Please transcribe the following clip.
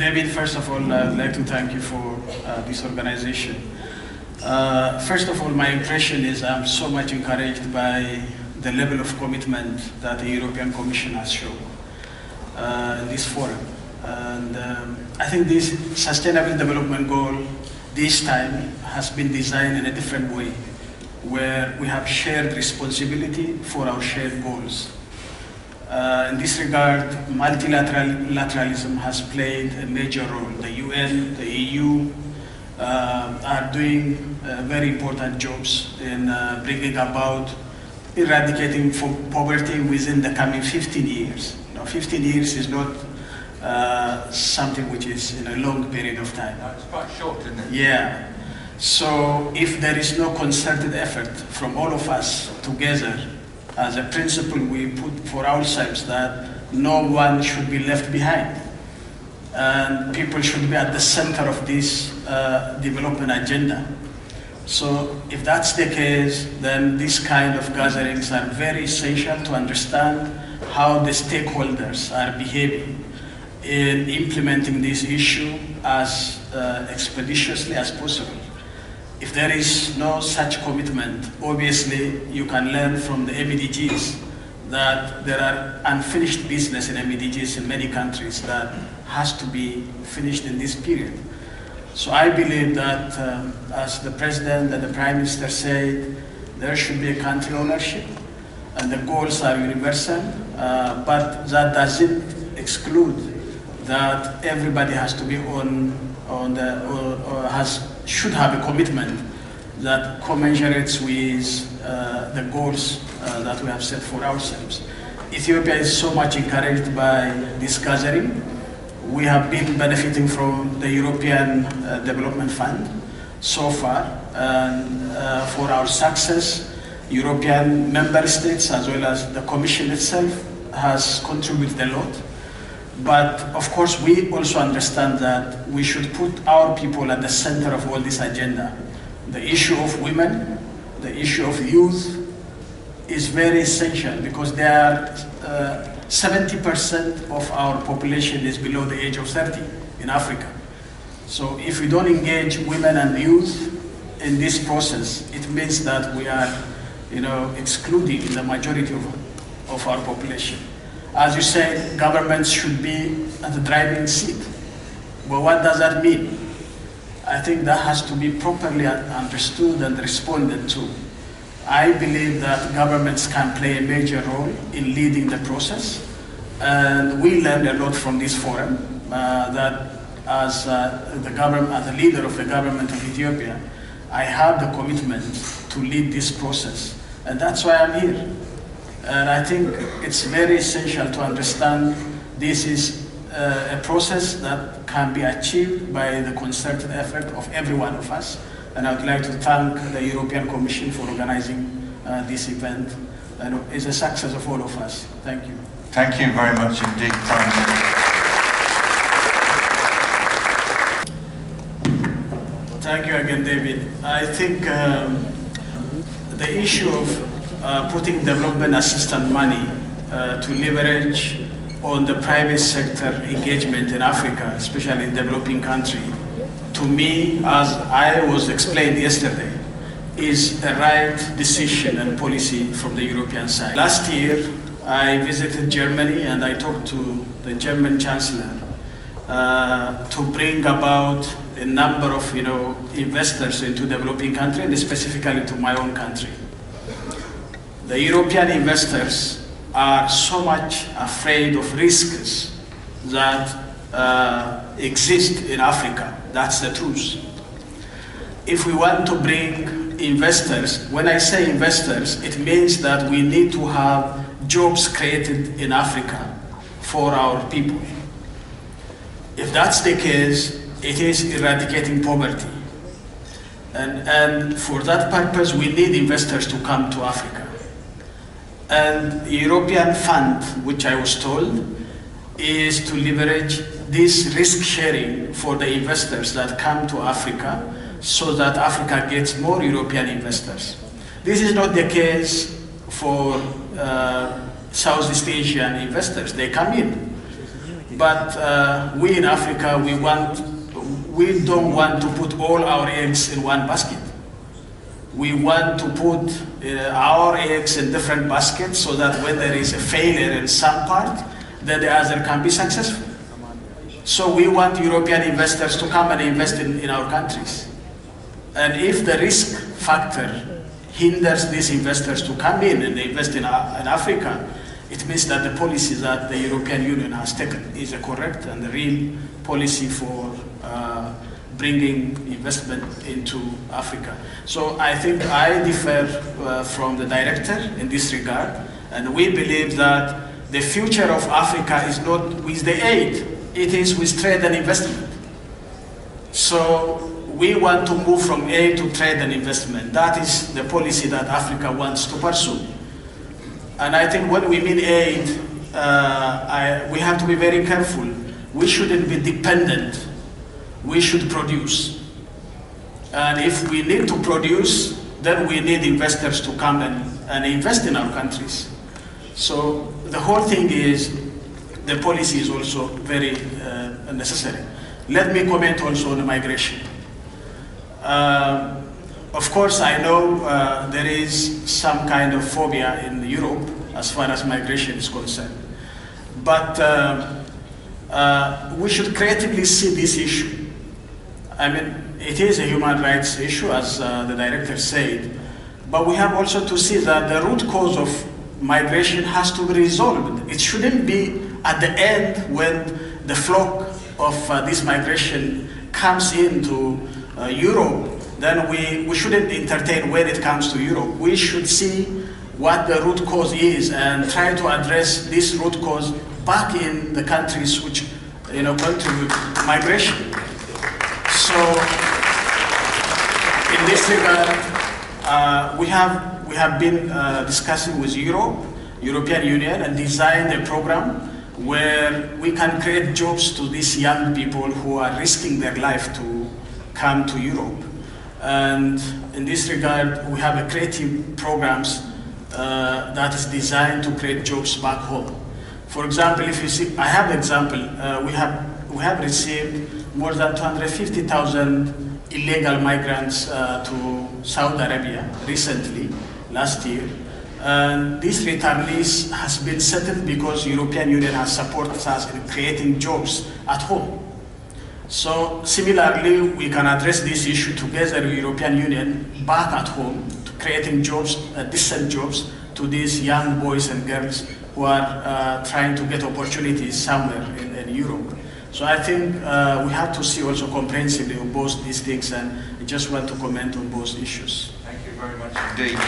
David, first of all, I'd like to thank you for this organization. First of all, my impression is I'm so much encouraged by the level of commitment that the European Commission has shown in this forum. And I think this Sustainable Development Goal this time has been designed in a different way, where we have shared responsibility for our shared goals. In this regard, multilateralism has played a major role. The UN, the EU are doing very important jobs in bringing about eradicating poverty within the coming 15 years. 15 years is not something which is in a long period of time. No, it's quite short, isn't it? Yeah. So if there is no concerted effort from all of us together, as a principle we put for ourselves that no one should be left behind, and people should be at the center of this development agenda. So if that's the case, then these kind of gatherings are very essential to understand how the stakeholders are behaving in implementing this issue as expeditiously as possible. If there is no such commitment, obviously you can learn from the MDGs that there are unfinished business in MDGs in many countries that has to be finished in this period. So I believe that, as the President and the Prime Minister said, there should be a country ownership and the goals are universal, but that doesn't exclude that everybody has to be should have a commitment that commensurates with the goals that we have set for ourselves. Ethiopia is so much encouraged by this gathering. We have been benefiting from the European Development Fund so far, and for our success, European member states as well as the Commission itself has contributed a lot. But of course, we also understand that we should put our people at the center of all this agenda. The issue of women, the issue of youth is very essential because they are 70% of our population is below the age of 30 in Africa. So if we don't engage women and youth in this process, it means that we are, excluding the majority of our population. As you said, governments should be at the driving seat. But what does that mean? I think that has to be properly understood and responded to. I believe that governments can play a major role in leading the process. And we learned a lot from this forum, that as the leader of the government of Ethiopia, I have the commitment to lead this process. And that's why I'm here. And I think it's very essential to understand this is a process that can be achieved by the concerted effort of every one of us. And I would like to thank the European Commission for organizing this event. And it's a success of all of us. Thank you. Thank you very much indeed, Prime Minister. Thank you again, David. I think the issue of putting development assistance money to leverage on the private sector engagement in Africa, especially in developing countries, to me, as I was explained yesterday, is a right decision and policy from the European side. Last year, I visited Germany and I talked to the German Chancellor to bring about a number of investors into developing countries, and specifically to my own country. The European investors are so much afraid of risks that exist in Africa. That's the truth. If we want to bring investors, when I say investors, it means that we need to have jobs created in Africa for our people. If that's the case, it is eradicating poverty. And for that purpose, we need investors to come to Africa. And the European Fund, which I was told, is to leverage this risk sharing for the investors that come to Africa so that Africa gets more European investors. This is not the case for Southeast Asian investors. They come in. But we in Africa, we don't want to put all our eggs in one basket. We want to put our eggs in different baskets so that when there is a failure in some part, then the other can be successful. So we want European investors to come and invest in our countries. And if the risk factor hinders these investors to come in and invest in Africa, it means that the policy that the European Union has taken is a correct and the real policy for bringing investment into Africa. So I think I differ from the director in this regard, and we believe that the future of Africa is not with the aid, it is with trade and investment. So we want to move from aid to trade and investment. That is the policy that Africa wants to pursue. And I think when we mean aid, we have to be very careful. We shouldn't be dependent. We should produce. And if we need to produce, then we need investors to come and invest in our countries. So the whole thing is, the policy is also very necessary. Let me comment also on migration. Of course, I know there is some kind of phobia in Europe as far as migration is concerned. But we should creatively see this issue. I mean, it is a human rights issue, as the director said, but we have also to see that the root cause of migration has to be resolved. It shouldn't be at the end when the flock of this migration comes into Europe, then we shouldn't entertain when it comes to Europe. We should see what the root cause is and try to address this root cause back in the countries which contribute to migration. So in this regard, we have been discussing with European Union, and designed a program where we can create jobs to these young people who are risking their life to come to Europe. And in this regard, we have a creative programs that is designed to create jobs back home. For example, if you see, I have an example. We have received more than 250,000 illegal migrants to Saudi Arabia recently, last year. And these returnees has been settled because European Union has supported us in creating jobs at home. So similarly, we can address this issue together with European Union back at home, to creating jobs, decent jobs to these young boys and girls who are trying to get opportunities somewhere in Europe. So I think we have to see also comprehensively on both these things, and I just want to comment on both issues. Thank you very much indeed.